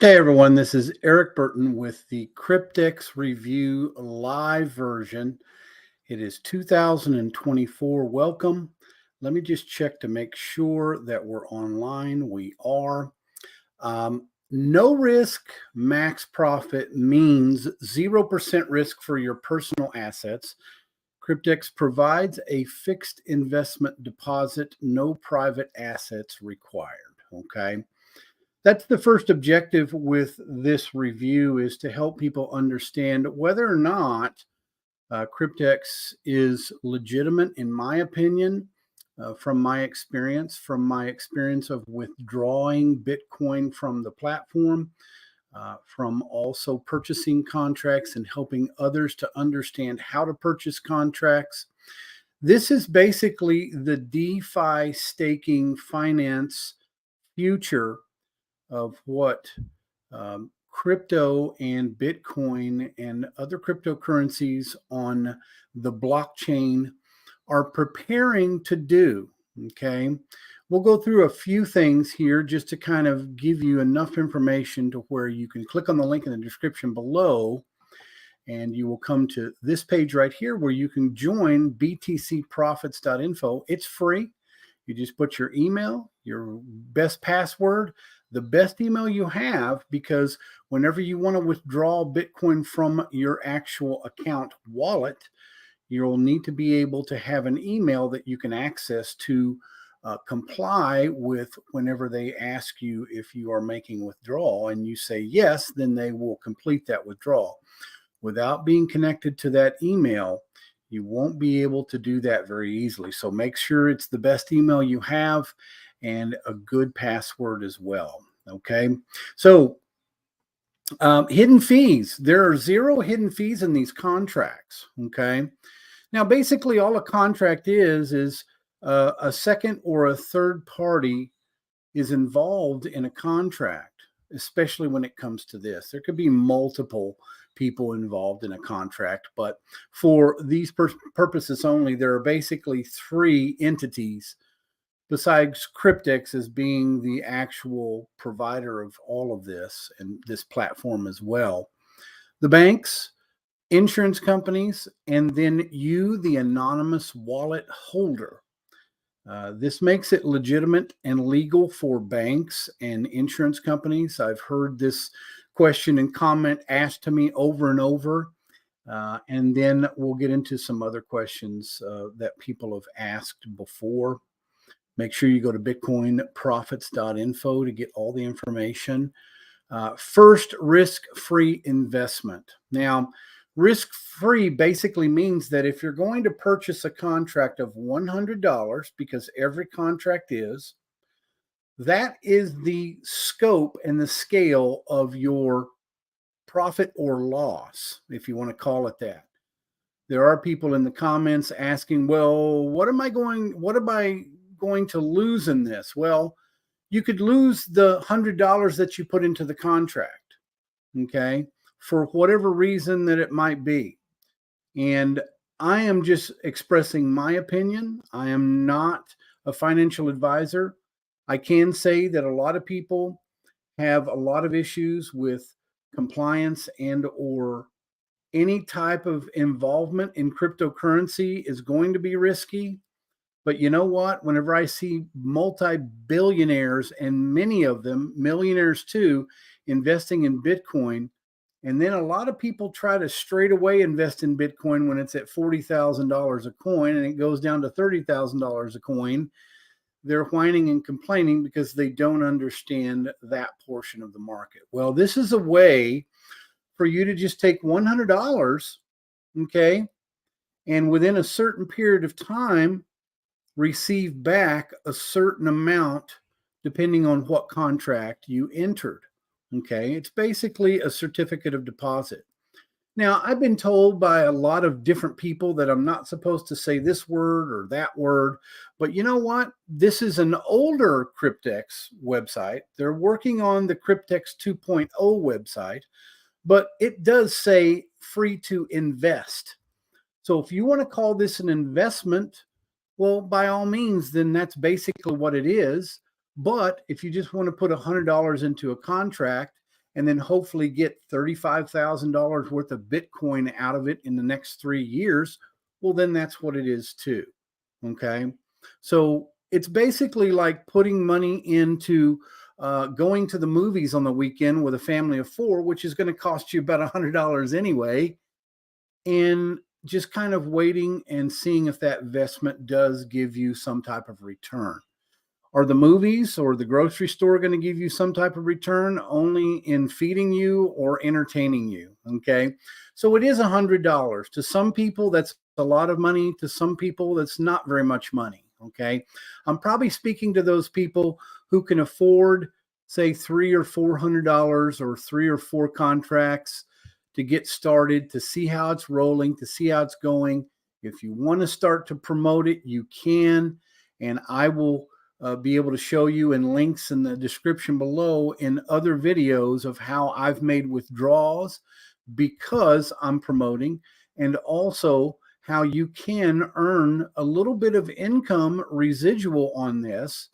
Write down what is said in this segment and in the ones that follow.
Hey everyone, this is Erik Burton with the Cryptex Review live version. It is 2024. Welcome. Let me just check to make sure that we're online. We are. No risk, max profit means 0% risk for your personal assets. Cryptex provides a fixed investment deposit, no private assets required. Okay. That's the first objective with this review, is to help people understand whether or not Cryptex is legitimate, in my opinion, from my experience of withdrawing Bitcoin from the platform, from also purchasing contracts and helping others to understand how to purchase contracts. This is basically the DeFi staking finance future of what crypto and Bitcoin and other cryptocurrencies on the blockchain are preparing to do. Okay. We'll go through a few things here just to kind of give you enough information to where you can click on the link in the description below, and you will come to this page right here where you can join btcprofits.info. It's free. You just put your email, your best password, the best email you have, because whenever you want to withdraw Bitcoin from your actual account wallet, you'll need to be able to have an email that you can access to comply with whenever they ask you if you are making withdrawal, and you say yes, then they will complete that withdrawal. Without being connected to that email, you won't be able to do that very easily. So make sure it's the best email you have and a good password as well. Okay. So hidden fees. There are 0 hidden fees in these contracts. Okay. Now, basically all a contract is a second or a third party is involved in a contract, especially when it comes to this. There could be multiple people involved in a contract, but for these purposes only, there are basically 3 entities besides Cryptex as being the actual provider of all of this and this platform as well. The banks, insurance companies, and then you, the anonymous wallet holder. This makes it legitimate and legal for banks and insurance companies. I've heard this question and comment asked to me over and over. And then we'll get into some other questions that people have asked before. Make sure you go to bitcoinprofits.info to get all the information. First, risk-free investment. Now, risk-free basically means that if you're going to purchase a contract of $100, because every contract is, that is the scope and the scale of your profit or loss, if you want to call it that. There are people in the comments asking, well, what am I going to lose in this? Well, you could lose the $100 that you put into the contract, okay, for whatever reason that it might be. And I am just expressing my opinion. I am not a financial advisor. I can say that a lot of people have a lot of issues with compliance and or any type of involvement in cryptocurrency is going to be risky. But you know what? Whenever I see multi-billionaires, and many of them millionaires too, investing in Bitcoin, and then a lot of people try to straight away invest in Bitcoin when it's at $40,000 a coin and it goes down to $30,000 a coin, they're whining and complaining because they don't understand that portion of the market. Well, this is a way for you to just take $100, okay, and within a certain period of time, receive back a certain amount depending on what contract you entered. Okay, it's basically a certificate of deposit. Now, I've been told by a lot of different people that I'm not supposed to say this word or that word, but you know what? This is an older Cryptex website. They're working on the Cryptex 2.0 website, but it does say free to invest. So if you want to call this an investment, well, by all means, then that's basically what it is. But if you just want to put $100 into a contract and then hopefully get $35,000 worth of Bitcoin out of it in the next 3 years, well, then that's what it is too. Okay. So it's basically like putting money into going to the movies on the weekend with a family of 4, which is going to cost you about $100 anyway, and just kind of waiting and seeing if that investment does give you some type of return. Are the movies or the grocery store going to give you some type of return? Only in feeding you or entertaining you. Okay. So it is $100. To some people, that's a lot of money. To some people, that's not very much money. Okay. I'm probably speaking to those people who can afford, say, $300 or $400 or 3 or 4 contracts to get started, to see how it's rolling, to see how it's going. If you want to start to promote it, you can. And I will be able to show you in links in the description below in other videos of how I've made withdrawals because I'm promoting, and also how you can earn a little bit of income residual on this,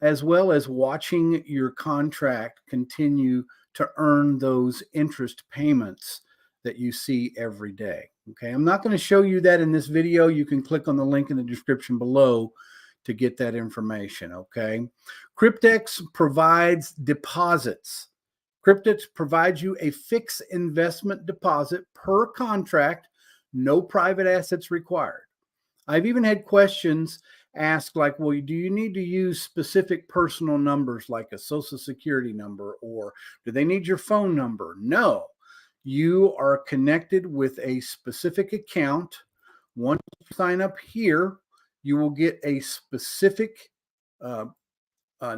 as well as watching your contract continue to earn those interest payments that you see every day. Okay, I'm not going to show you that in this video. You can click on the link in the description below to get that information. Okay, Cryptex provides deposits. Cryptex provides you a fixed investment deposit per contract, no private assets required. I've even had questions asked like, well, do you need to use specific personal numbers like a social security number, or do they need your phone number? No, you are connected with a specific account. Once you sign up here, you will get a specific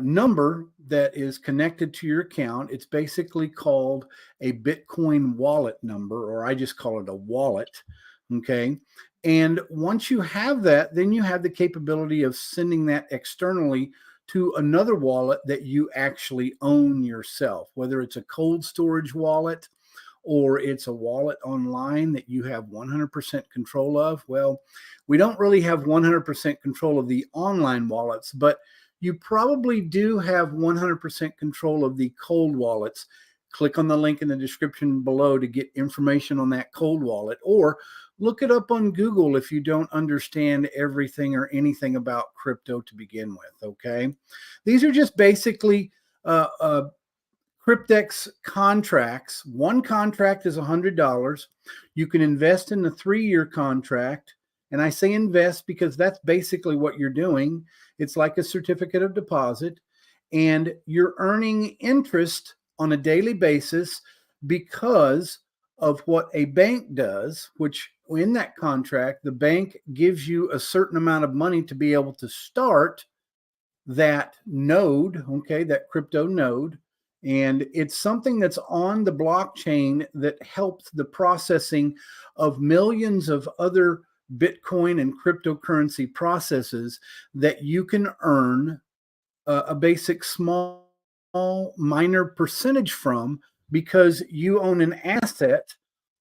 number that is connected to your account. It's basically called a Bitcoin wallet number, or I just call it a wallet. Okay. And once you have that, then you have the capability of sending that externally to another wallet that you actually own yourself, whether it's a cold storage wallet or it's a wallet online that you have 100% control of. Well, we don't really have 100% control of the online wallets, but you probably do have 100% control of the cold wallets. Click on the link in the description below to get information on that cold wallet, or look it up on Google if you don't understand everything or anything about crypto to begin with. Okay. These are just basically Cryptex contracts. One contract is $100. You can invest in the 3-year contract. And I say invest because that's basically what you're doing. It's like a certificate of deposit, and you're earning interest on a daily basis because of what a bank does, which in that contract, the bank gives you a certain amount of money to be able to start that node, okay, that crypto node. And it's something that's on the blockchain that helps the processing of millions of other Bitcoin and cryptocurrency processes that you can earn a basic small minor percentage from, because you own an asset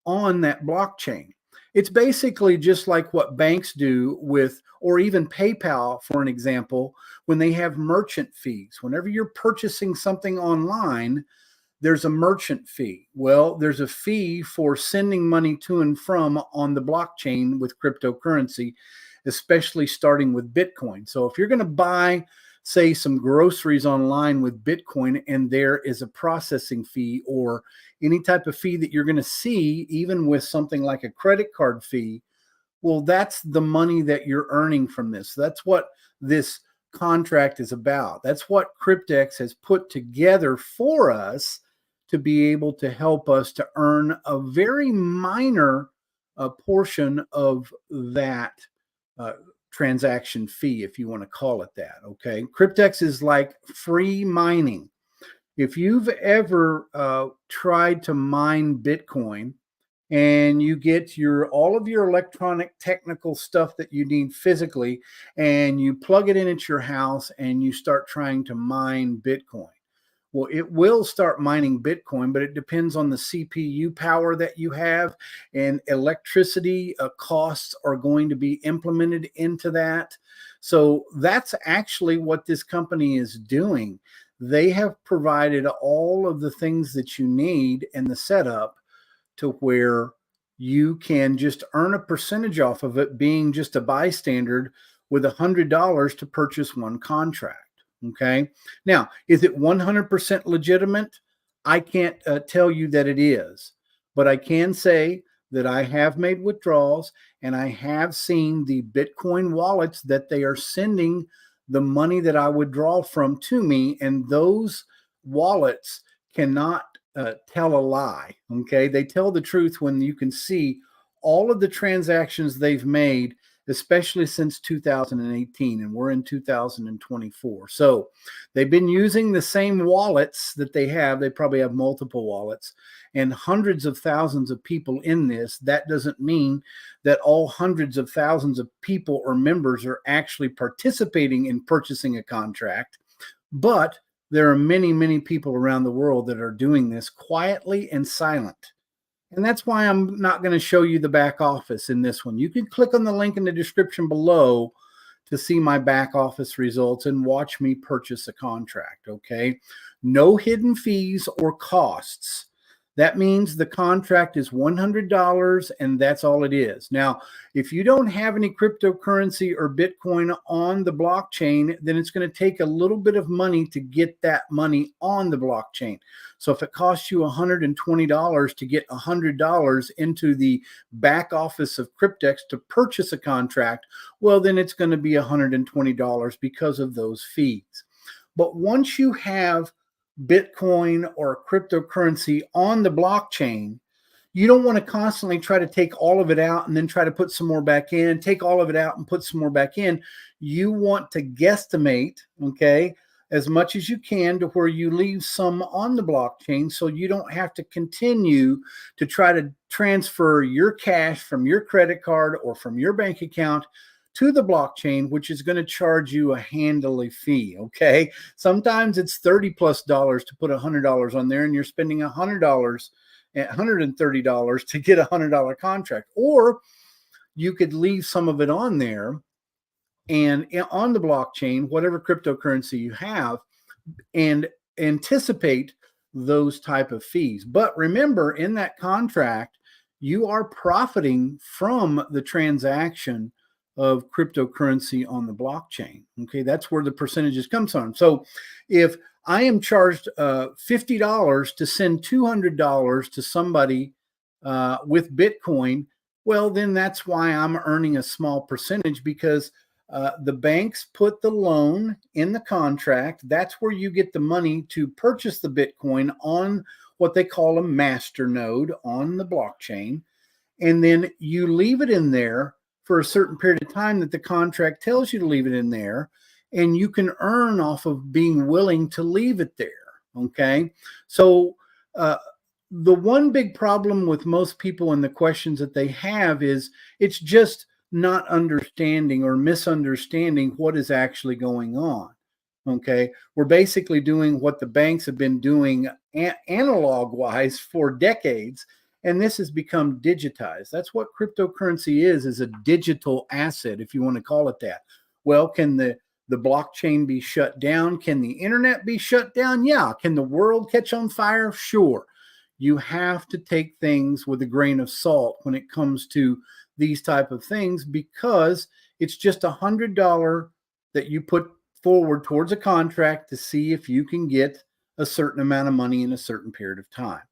on that blockchain. It's basically just like what banks do with, or even PayPal, for an example, when they have merchant fees. Whenever you're purchasing something online, there's a merchant fee. Well, there's a fee for sending money to and from on the blockchain with cryptocurrency, especially starting with Bitcoin. So if you're going to buy, say, some groceries online with Bitcoin, and there is a processing fee or any type of fee that you're going to see, even with something like a credit card fee, well, that's the money that you're earning from this. That's what this contract is about. That's what Cryptex has put together for us to be able to help us to earn a very minor portion of that transaction fee, if you want to call it that. Okay. Cryptex is like free mining. If you've ever tried to mine Bitcoin and you get all of your electronic technical stuff that you need physically, and you plug it in at your house and you start trying to mine Bitcoin, well, it will start mining Bitcoin, but it depends on the CPU power that you have, and electricity costs are going to be implemented into that. So that's actually what this company is doing. they have provided all of the things that you need and the setup to where you can just earn a percentage off of it, being just a bystander with $100 to purchase one contract. Okay. Now, is it 100% legitimate? I can't tell you that it is, but I can say that I have made withdrawals and I have seen the Bitcoin wallets that they are sending the money that I would draw from to me. And those wallets cannot tell a lie. Okay. They tell the truth when you can see all of the transactions they've made, especially since 2018, and we're in 2024. So they've been using the same wallets that they have. They probably have multiple wallets and hundreds of thousands of people in this. That doesn't mean that all hundreds of thousands of people or members are actually participating in purchasing a contract, but there are many, many people around the world that are doing this quietly and silent. And that's why I'm not going to show you the back office in this one. You can click on the link in the description below to see my back office results and watch me purchase a contract, okay? No hidden fees or costs. That means the contract is $100 and that's all it is. Now, if you don't have any cryptocurrency or Bitcoin on the blockchain, then it's going to take a little bit of money to get that money on the blockchain. So if it costs you $120 to get $100 into the back office of Cryptex to purchase a contract, well, then it's going to be $120 because of those fees. But once you have Bitcoin or cryptocurrency on the blockchain, you don't want to constantly try to take all of it out and then try to put some more back in, take all of it out and put some more back in. You want to guesstimate, okay, as much as you can to where you leave some on the blockchain so you don't have to continue to try to transfer your cash from your credit card or from your bank account to the blockchain, which is going to charge you a handily fee. Okay. Sometimes it's $30+ to put $100 on there and you're spending $100 and $130 to get a $100 contract. Or you could leave some of it on there and on the blockchain, whatever cryptocurrency you have, and anticipate those type of fees. But remember, in that contract, you are profiting from the transaction of cryptocurrency on the blockchain. Okay, that's where the percentages comes from. So if I am charged $50 to send $200 to somebody with Bitcoin, well, then that's why I'm earning a small percentage, because the banks put the loan in the contract. That's where you get the money to purchase the Bitcoin on what they call a master node on the blockchain. And then you leave it in there for a certain period of time that the contract tells you to leave it in there, and you can earn off of being willing to leave it there. Okay. So the one big problem with most people and the questions that they have is it's just not understanding or misunderstanding what is actually going on. Okay. We're basically doing what the banks have been doing analog wise for decades. And this has become digitized. That's what cryptocurrency is a digital asset, if you want to call it that. Well, can the blockchain be shut down? Can the internet be shut down? Yeah. Can the world catch on fire? Sure. You have to take things with a grain of salt when it comes to these type of things, because it's just $100 that you put forward towards a contract to see if you can get a certain amount of money in a certain period of time.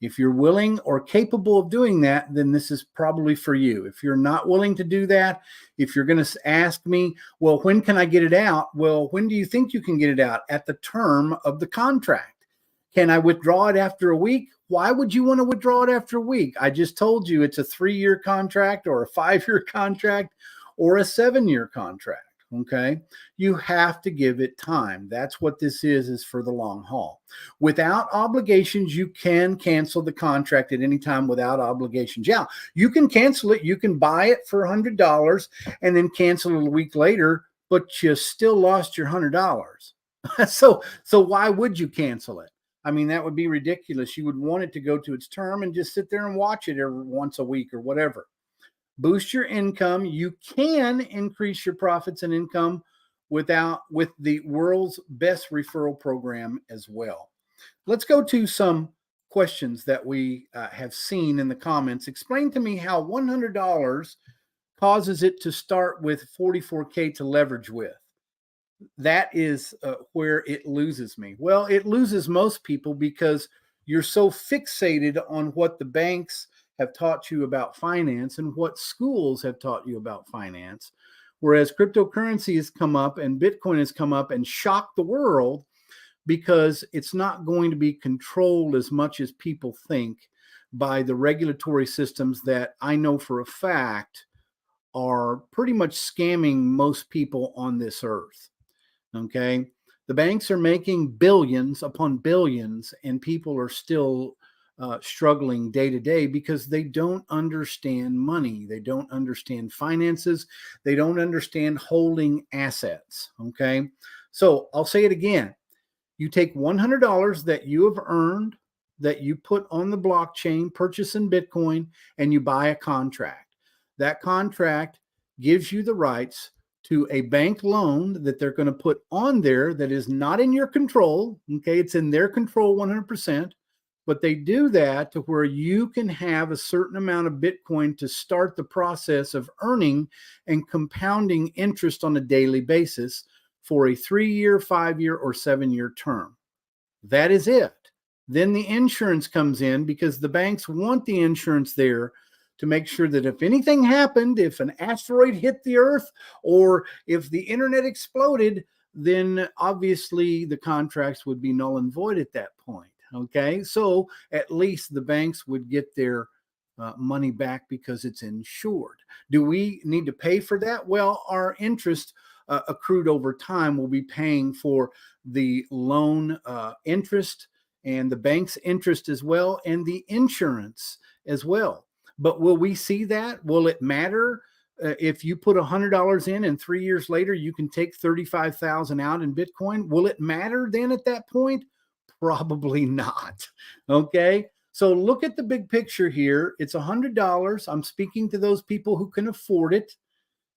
If you're willing or capable of doing that, then this is probably for you. If you're not willing to do that, if you're going to ask me, well, when can I get it out? Well, when do you think you can get it out? At the term of the contract. Can I withdraw it after a week? Why would you want to withdraw it after a week? I just told you it's a 3-year contract or a 5-year contract or a 7-year contract. Okay. You have to give it time. That's what this is for the long haul. Without obligations, you can cancel the contract at any time without obligations. Yeah, you can cancel it. You can buy it for $100 and then cancel it a week later, but you still lost your $100. So why would you cancel it? I mean, that would be ridiculous. You would want it to go to its term and just sit there and watch it every once a week or whatever. Boost your income. You can increase your profits and income with the world's best referral program as well. Let's go to some questions that we have seen in the comments. Explain to me how $100 causes it to start with 44K to leverage with. That is where it loses me. Well, it loses most people because you're so fixated on what the banks have taught you about finance and what schools have taught you about finance. Whereas cryptocurrency has come up and Bitcoin has come up and shocked the world because it's not going to be controlled as much as people think by the regulatory systems that I know for a fact are pretty much scamming most people on this earth. Okay. The banks are making billions upon billions, and people are still struggling day to day because they don't understand money. They don't understand finances. They don't understand holding assets. Okay. So I'll say it again. You take $100 that you have earned, that you put on the blockchain, purchase in Bitcoin, and you buy a contract. That contract gives you the rights to a bank loan that they're going to put on there that is not in your control. Okay, it's in their control 100%, but they do that to where you can have a certain amount of Bitcoin to start the process of earning and compounding interest on a daily basis for a 3-year, 5-year, or 7-year term. That is it. Then the insurance comes in because the banks want the insurance there to make sure that if anything happened, if an asteroid hit the earth or if the internet exploded, then obviously the contracts would be null and void at that point. Okay, so at least the banks would get their money back because it's insured. Do we need to pay for that? Well, our interest accrued over time will be paying for the loan interest and the bank's interest as well, and the insurance as well. But will we see that? Will it matter if you put $100 in and 3 years later you can take 35,000 out in Bitcoin? Will it matter then at that point? Probably not. Okay. So look at the big picture here. It's $100. I'm speaking to those people who can afford it,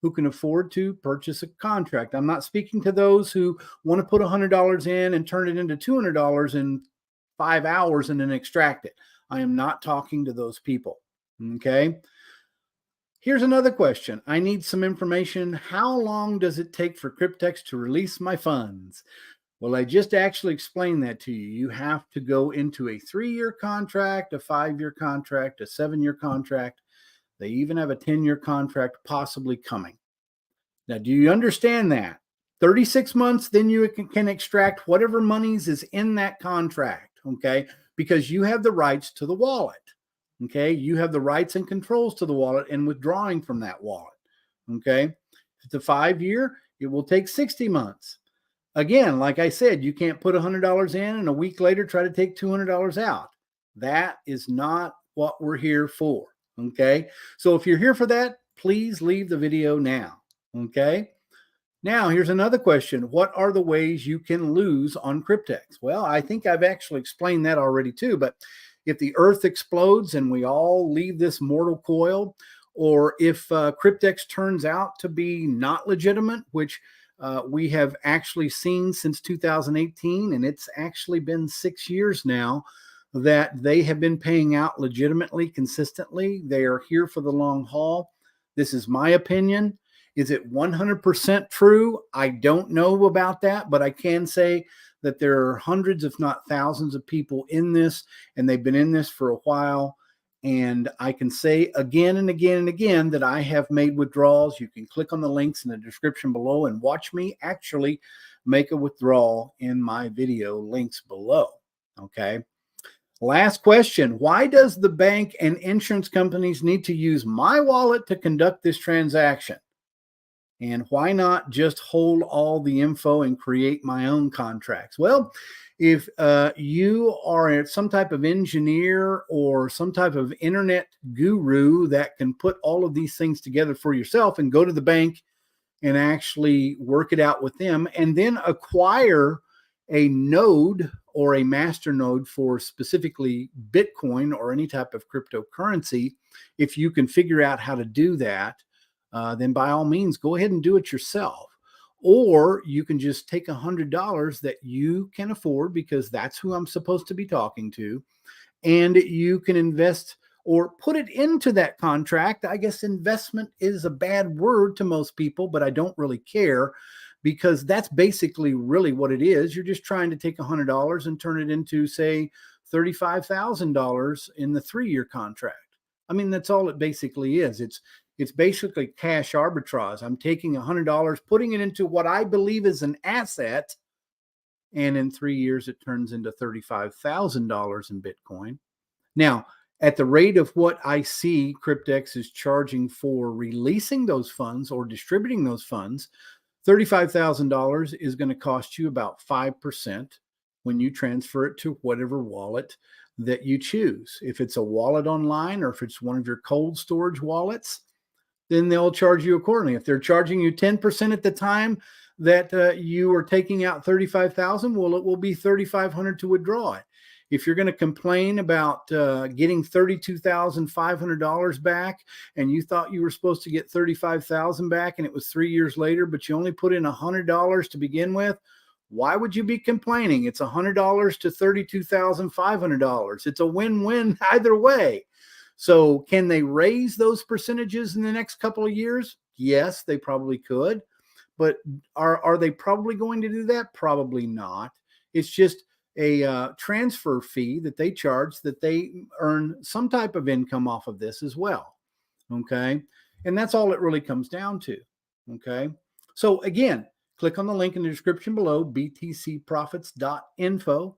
who can afford to purchase a contract. I'm not speaking to those who want to put $100 in and turn it into $200 in 5 hours and then extract it. I am not talking to those people. Okay. Here's another question. I need some information. How long does it take for Cryptex to release my funds? Well, I just actually explained that to you. You have to go into a 3-year contract, a 5-year contract, a 7-year contract. They even have a 10-year contract possibly coming. Now, do you understand that? 36 months, then you can extract whatever monies is in that contract, okay? Because you have the rights to the wallet. Okay, you have the rights and controls to the wallet and withdrawing from that wallet. Okay, if it's a 5-year, it will take 60 months. Again, like I said, you can't put $100 in and a week later try to take $200 out. That is not what we're here for. Okay, so if you're here for that, please leave the video now. Okay, now here's another question. What are the ways you can lose on Cryptex? Well, I think I've actually explained that already too, but if the earth explodes and we all leave this mortal coil, or if Cryptex turns out to be not legitimate, which we have actually seen since 2018, and it's actually been 6 years now that they have been paying out legitimately, consistently. They are here for the long haul. This is my opinion. Is it 100% true? I don't know about that, but I can say that there are hundreds, if not thousands of people in this, and they've been in this for a while. And I can say again and again and again that I have made withdrawals. You can click on the links in the description below and watch me actually make a withdrawal in my video links below. Okay. Last question. Why does the bank and insurance companies need to use my wallet to conduct this transaction? And why not just hold all the info and create my own contracts? Well, if you are some type of engineer or some type of internet guru that can put all of these things together for yourself and go to the bank and actually work it out with them and then acquire a node or a master node for specifically Bitcoin or any type of cryptocurrency, if you can figure out how to do that, then by all means, go ahead and do it yourself. Or you can just take $100 that you can afford, because that's who I'm supposed to be talking to, and you can invest or put it into that contract. I guess investment is a bad word to most people, but I don't really care, because that's basically really what it is. You're just trying to take $100 and turn it into, say, $35,000 in the 3-year contract. I mean, that's all it basically is. It's basically cash arbitrage. I'm taking $100, putting it into what I believe is an asset, and in 3 years it turns into $35,000 in Bitcoin. Now, at the rate of what I see Cryptex is charging for releasing those funds or distributing those funds, $35,000 is going to cost you about 5% when you transfer it to whatever wallet that you choose. If it's a wallet online, or if it's one of your cold storage wallets, then they'll charge you accordingly. If they're charging you 10% at the time that you are taking out $35,000, well, it will be $3,500 to withdraw it. If you're going to complain about getting $32,500 back, and you thought you were supposed to get $35,000 back, and it was 3 years later, but you only put in $100 to begin with, why would you be complaining? It's $100 to $32,500. It's a win-win either way. So can they raise those percentages in the next couple of years? Yes, they probably could. But are they probably going to do that? Probably not. It's just a transfer fee that they charge, that they earn some type of income off of this as well. Okay. And that's all it really comes down to. Okay. So again, click on the link in the description below, btcprofits.info.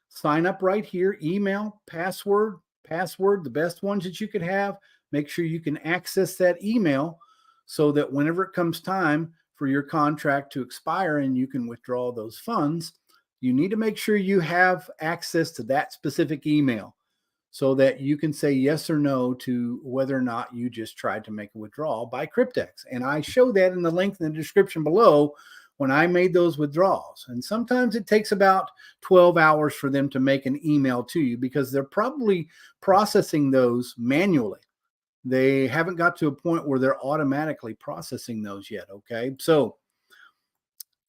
Sign up right here, email, password, the best ones that you could have. Make sure you can access that email so that whenever it comes time for your contract to expire and you can withdraw those funds, you need to make sure you have access to that specific email so that you can say yes or no to whether or not you just tried to make a withdrawal by Cryptex. And I show that in the link in the description below when I made those withdrawals. And sometimes it takes about 12 hours for them to make an email to you, because they're probably processing those manually. They haven't got to a point where they're automatically processing those yet. Okay. So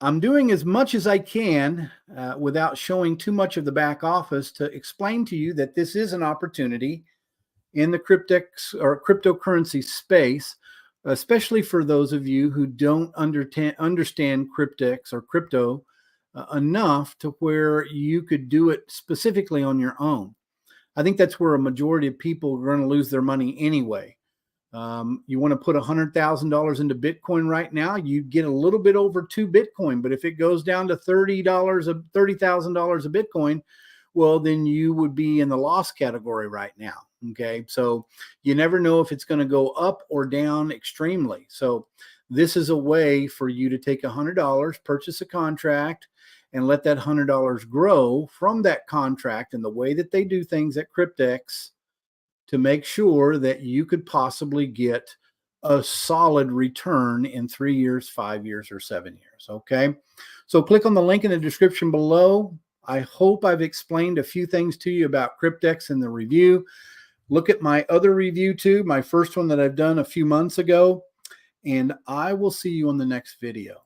I'm doing as much as I can without showing too much of the back office to explain to you that this is an opportunity in the Cryptex or cryptocurrency space, especially for those of you who don't understand Cryptex or crypto enough to where you could do it specifically on your own. I think that's where a majority of people are going to lose their money anyway. You want to put $100,000 into Bitcoin right now, you get a little bit over 2 Bitcoin. But if it goes down to $30,000 a Bitcoin, well, then you would be in the loss category right now. Okay. So you never know if it's going to go up or down extremely. So this is a way for you to take $100, purchase a contract, and let that $100 grow from that contract in the way that they do things at Cryptex, to make sure that you could possibly get a solid return in 3 years, 5 years, or 7 years. Okay. So click on the link in the description below. I hope I've explained a few things to you about Cryptex in the review. Look at my other review too, my first one that I've done a few months ago, and I will see you on the next video.